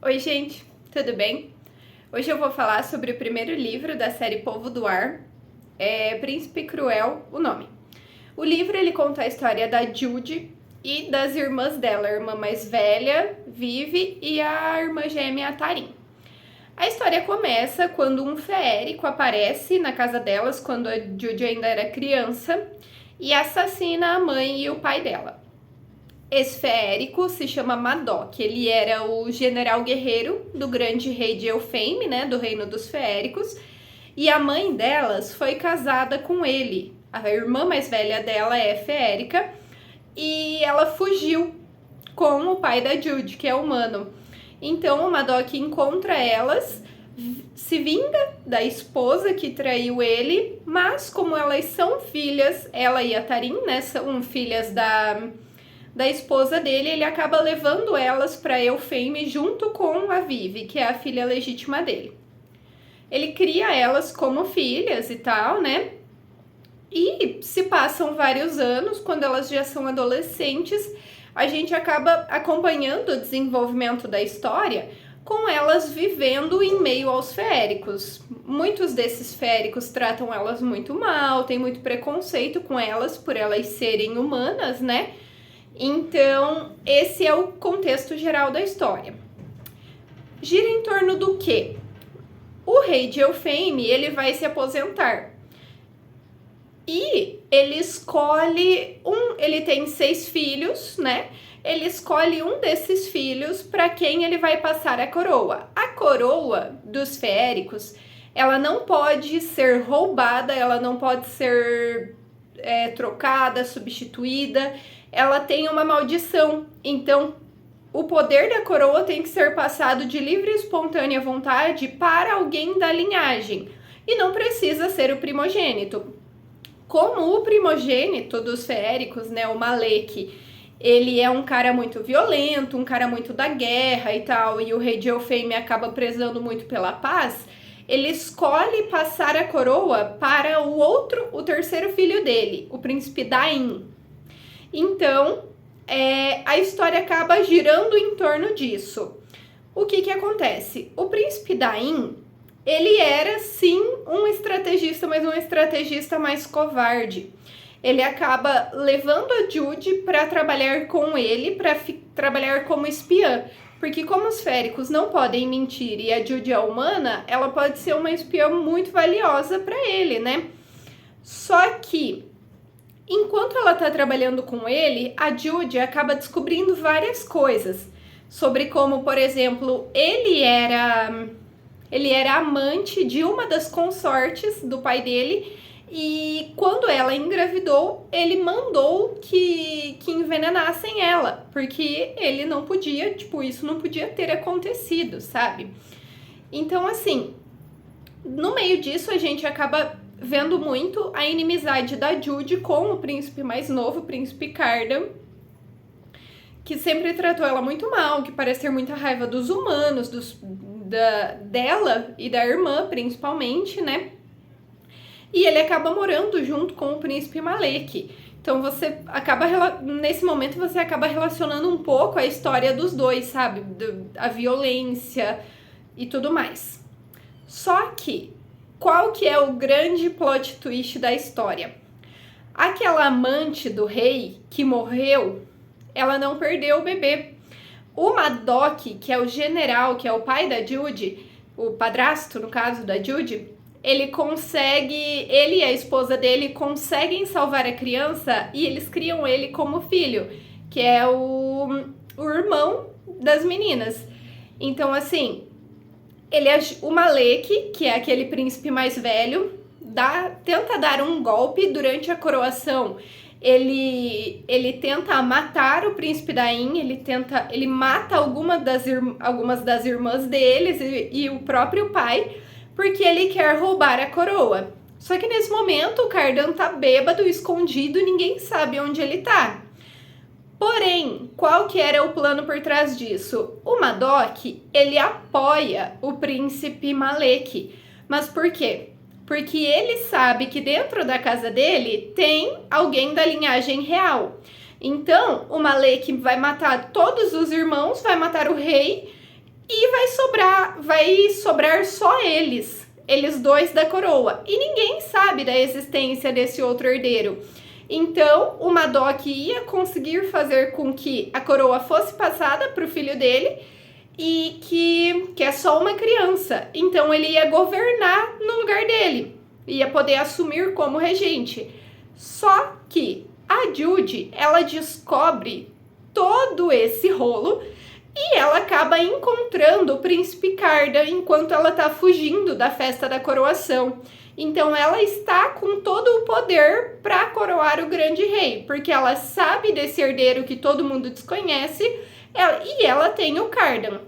Oi, gente, tudo bem? Hoje eu vou falar sobre o primeiro livro da série Povo do Ar, Príncipe Cruel, o nome. O livro ele conta a história da Judy e das irmãs dela, a irmã mais velha, Vivi, e a irmã gêmea, Tarim. A história começa quando um feérico aparece na casa delas quando a Judy ainda era criança e assassina a mãe e o pai dela. Esse feérico se chama Madoc, ele era o general guerreiro do grande rei de Elfame, né, do reino dos feéricos, e a mãe delas foi casada com ele. A irmã mais velha dela é feérica e ela fugiu com o pai da Judy, que é humano. Então o Madoc encontra elas, se vinga da esposa que traiu ele, mas como elas são filhas, ela e a Tarim, né, são filhas da esposa dele, ele acaba levando elas para Elfame junto com a Vivi, que é a filha legítima dele. Ele cria elas como filhas e tal, né? E se passam vários anos, quando elas já são adolescentes, a gente acaba acompanhando o desenvolvimento da história com elas vivendo em meio aos feéricos. Muitos desses feéricos tratam elas muito mal, tem muito preconceito com elas por elas serem humanas, né? Então, esse é o contexto geral da história. Gira em torno do quê? O rei de Elfame, ele vai se aposentar. E ele escolhe ele tem 6 filhos, né? Ele escolhe um desses filhos para quem ele vai passar a coroa. A coroa dos feéricos, ela não pode ser roubada, ela não pode ser trocada, substituída. Ela tem uma maldição, então o poder da coroa tem que ser passado de livre e espontânea vontade para alguém da linhagem, e não precisa ser o primogênito. Como o primogênito dos feéricos, né, o Malek, ele é um cara muito violento, um cara muito da guerra e tal, e o rei de Elfame acaba prezando muito pela paz, ele escolhe passar a coroa para o terceiro filho dele, o príncipe Dain. Então, a história acaba girando em torno disso. O que acontece? O príncipe Dain, ele era sim um estrategista, mas um estrategista mais covarde. Ele acaba levando a Judy para trabalhar com ele, para trabalhar como espiã. Porque como os feéricos não podem mentir e a Judy é humana, ela pode ser uma espiã muito valiosa para ele, né? Só que enquanto ela tá trabalhando com ele, a Judy acaba descobrindo várias coisas sobre como, por exemplo, ele era amante de uma das consortes do pai dele, e quando ela engravidou, ele mandou que envenenassem ela, porque ele não podia, isso não podia ter acontecido, sabe? Então, assim, no meio disso a gente acaba vendo muito a inimizade da Judy com o príncipe mais novo, o príncipe Cardan, que sempre tratou ela muito mal, que parece ter muita raiva dos humanos, dela e da irmã, principalmente, né? E ele acaba morando junto com o príncipe Malek. Então você acaba, nesse momento, você acaba relacionando um pouco a história dos dois, sabe? A violência e tudo mais. Só que qual que é o grande plot twist da história? Aquela amante do rei que morreu, ela não perdeu o bebê. O Madoc, que é o general, que é o pai da Judy, o padrasto, no caso da Judy, ele e a esposa dele conseguem salvar a criança e eles criam ele como filho, que é o irmão das meninas. Então, assim, o Malek, que é aquele príncipe mais velho, tenta dar um golpe durante a coroação. Ele tenta matar o príncipe Dain, ele mata algumas das irmãs deles e o próprio pai, porque ele quer roubar a coroa. Só que nesse momento o Cardan tá bêbado, escondido, e ninguém sabe onde ele tá. Porém, qual que era o plano por trás disso? O Madoc, ele apoia o príncipe Malek. Mas por quê? Porque ele sabe que dentro da casa dele tem alguém da linhagem real. Então, o Malek vai matar todos os irmãos, vai matar o rei e vai sobrar só eles dois da coroa. E ninguém sabe da existência desse outro herdeiro. Então, o Madoc ia conseguir fazer com que a coroa fosse passada para o filho dele e que é só uma criança. Então, ele ia governar no lugar dele, ia poder assumir como regente. Só que a Judy, ela descobre todo esse rolo e ela acaba encontrando o príncipe Cardan enquanto ela tá fugindo da festa da coroação. Então ela está com todo o poder para coroar o grande rei, porque ela sabe desse herdeiro que todo mundo desconhece e ela tem o Cardan.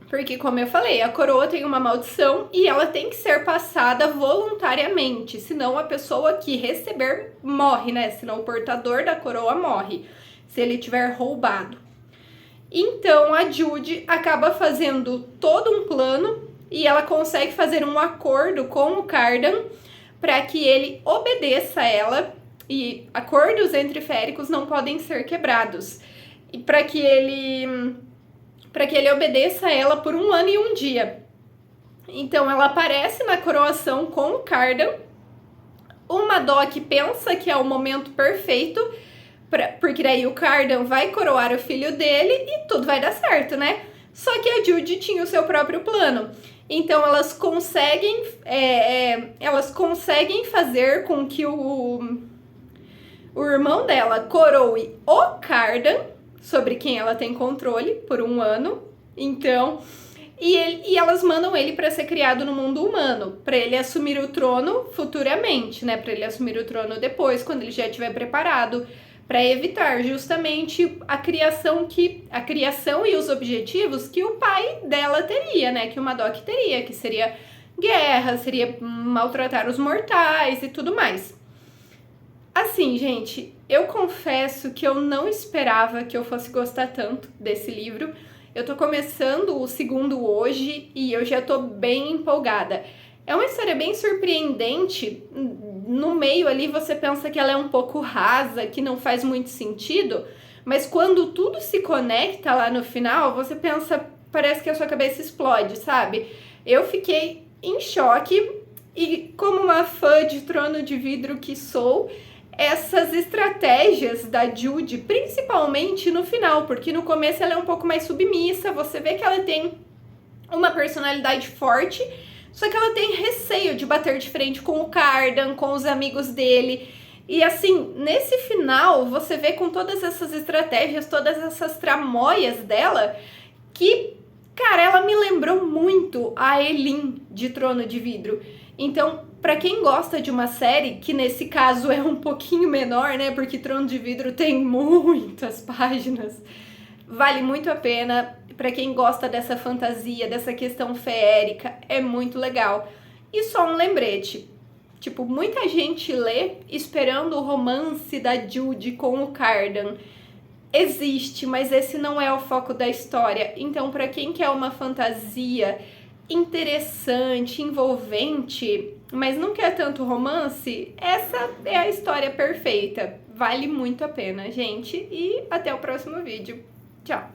Porque, como eu falei, a coroa tem uma maldição e ela tem que ser passada voluntariamente, senão a pessoa que receber morre, né? Senão o portador da coroa morre, se ele tiver roubado. Então a Judy acaba fazendo todo um plano e ela consegue fazer um acordo com o Cardan para que ele obedeça a ela, e acordos entre féricos não podem ser quebrados. E para que ele obedeça a ela por 1 ano e 1 dia. Então ela aparece na coroação com o Cardan. O Madoc pensa que é o momento perfeito, porque daí o Cardan vai coroar o filho dele e tudo vai dar certo, né? Só que a Judy tinha o seu próprio plano. Então elas conseguem fazer com que o irmão dela coroe o Cardan, sobre quem ela tem controle por 1 ano. Então, e elas mandam ele para ser criado no mundo humano, para ele assumir o trono futuramente, né? Para ele assumir o trono depois, quando ele já estiver preparado, para evitar justamente a criação e os objetivos que o pai dela teria, né? Que o Madoc teria, que seria guerra, seria maltratar os mortais e tudo mais. Assim, gente, eu confesso que eu não esperava que eu fosse gostar tanto desse livro. Eu tô começando o 2º hoje e eu já tô bem empolgada. É uma história bem surpreendente. No meio ali você pensa que ela é um pouco rasa, que não faz muito sentido, mas quando tudo se conecta lá no final, você pensa, parece que a sua cabeça explode, sabe? Eu fiquei em choque e, como uma fã de Trono de Vidro que sou, essas estratégias da Judy, principalmente no final, porque no começo ela é um pouco mais submissa, você vê que ela tem uma personalidade forte, só que ela tem receio de bater de frente com o Cardan, com os amigos dele. E assim, nesse final, você vê com todas essas estratégias, todas essas tramóias dela, que, cara, ela me lembrou muito a Elin de Trono de Vidro. Então, pra quem gosta de uma série, que nesse caso é um pouquinho menor, né? Porque Trono de Vidro tem muitas páginas, vale muito a pena. Pra quem gosta dessa fantasia, dessa questão feérica, é muito legal. E só um lembrete, tipo, muita gente lê esperando o romance da Judy com o Cardan. Existe, mas esse não é o foco da história. Então, pra quem quer uma fantasia interessante, envolvente, mas não quer tanto romance, essa é a história perfeita. Vale muito a pena, gente. E até o próximo vídeo. Tchau!